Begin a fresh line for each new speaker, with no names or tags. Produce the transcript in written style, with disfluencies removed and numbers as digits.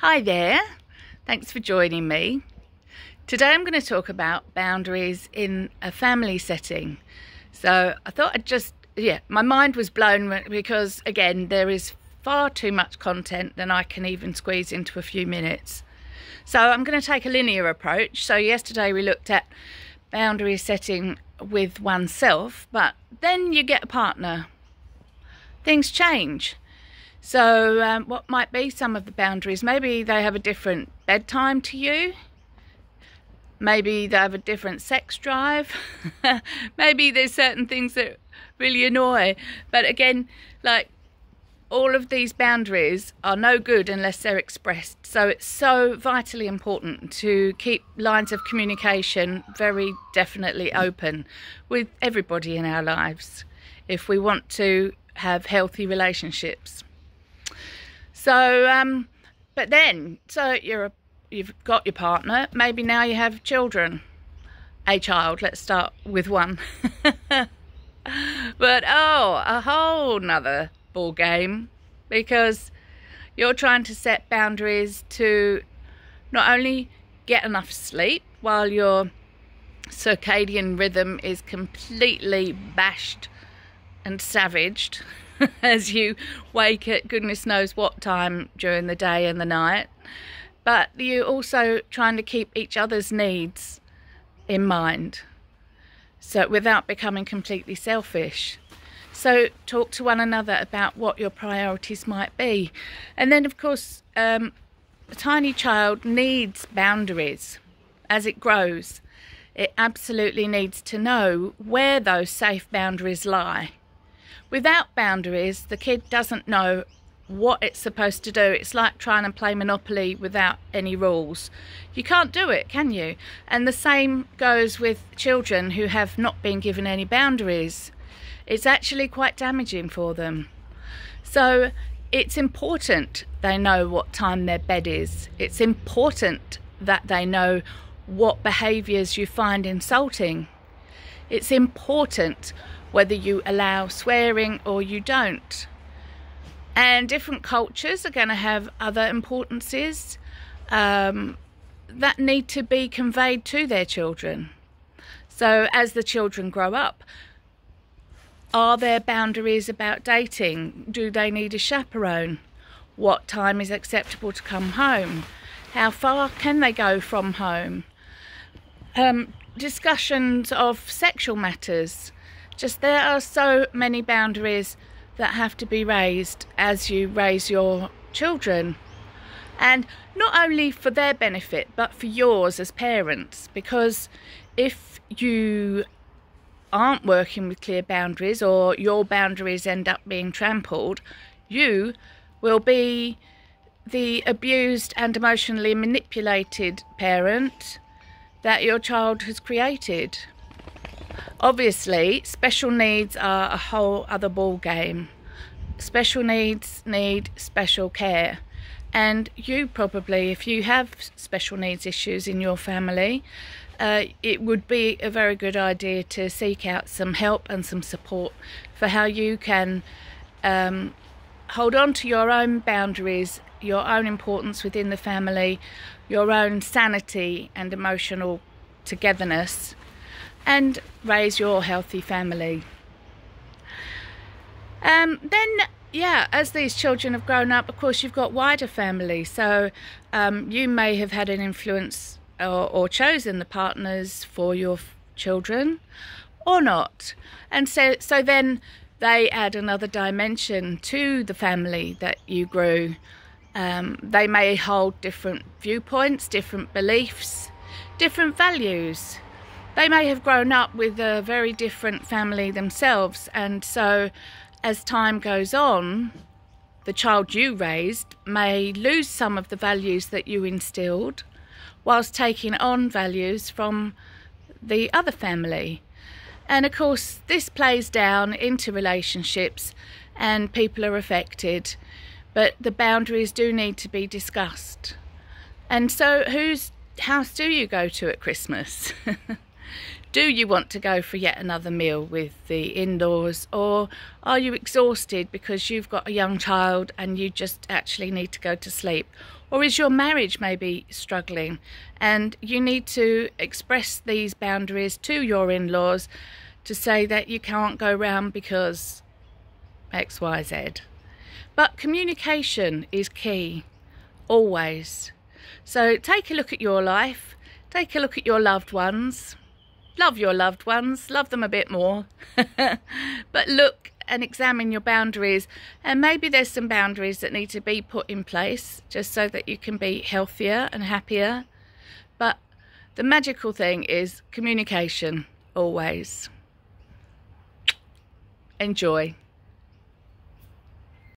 Hi there, thanks for joining me. Today I'm going to talk about boundaries in a family setting. So I thought my mind was blown because again there is far too much content than I can even squeeze into a few minutes. So I'm going to take a linear approach. So yesterday we looked at boundary setting with oneself, but then you get a partner. Things change. So what might be some of the boundaries? Maybe they have a different bedtime to you. Maybe they have a different sex drive. Maybe there's certain things that really annoy. But again, like all of these boundaries are no good unless they're expressed. So it's so vitally important to keep lines of communication very definitely open with everybody in our lives if we want to have healthy relationships. So, but then, you've got your partner, maybe now you have children. A child, let's start with one. But a whole nother ball game, because you're trying to set boundaries to not only get enough sleep while your circadian rhythm is completely bashed and savaged as you wake at goodness knows what time during the day and the night, but you're also trying to keep each other's needs in mind, so without becoming completely selfish. So talk to one another about what your priorities might be. And then of course a tiny child needs boundaries as it grows. It absolutely needs to know where those safe boundaries lie. Without boundaries, the kid doesn't know what it's supposed to do. It's like trying to play Monopoly without any rules. You can't do it, can you? And the same goes with children who have not been given any boundaries. It's actually quite damaging for them. So it's important they know what time their bed is. It's important that they know what behaviours you find insulting. It's important whether you allow swearing or you don't. And different cultures are going to have other importances that need to be conveyed to their children. So as the children grow up, are there boundaries about dating? Do they need a chaperone? What time is acceptable to come home? How far can they go from home? Discussions of sexual matters. Just there are so many boundaries that have to be raised as you raise your children. And not only for their benefit, but for yours as parents. Because if you aren't working with clear boundaries, or your boundaries end up being trampled, you will be the abused and emotionally manipulated parent that your child has created. Obviously, special needs are a whole other ball game. Special needs need special care. And you probably, if you have special needs issues in your family, it would be a very good idea to seek out some help and some support for how you can hold on to your own boundaries, your own importance within the family, your own sanity and emotional togetherness, and raise your healthy family. As these children have grown up, of course you've got wider families, so you may have had an influence or chosen the partners for your children or not, and so then they add another dimension to the family that you grew. They may hold different viewpoints, different beliefs, different values. They may have grown up with a very different family themselves, and so as time goes on, the child you raised may lose some of the values that you instilled whilst taking on values from the other family. And of course this plays down into relationships and people are affected, but the boundaries do need to be discussed. And so whose house do you go to at Christmas? Do you want to go for yet another meal with the in-laws, or are you exhausted because you've got a young child and you just actually need to go to sleep? Or is your marriage maybe struggling and you need to express these boundaries to your in-laws to say that you can't go round because X, Y, Z? But communication is key, always. So take a look at your life, take a look at your loved ones. Love your loved ones, love them a bit more. But look and examine your boundaries, and maybe there's some boundaries that need to be put in place just so that you can be healthier and happier. But the magical thing is communication, always. Enjoy.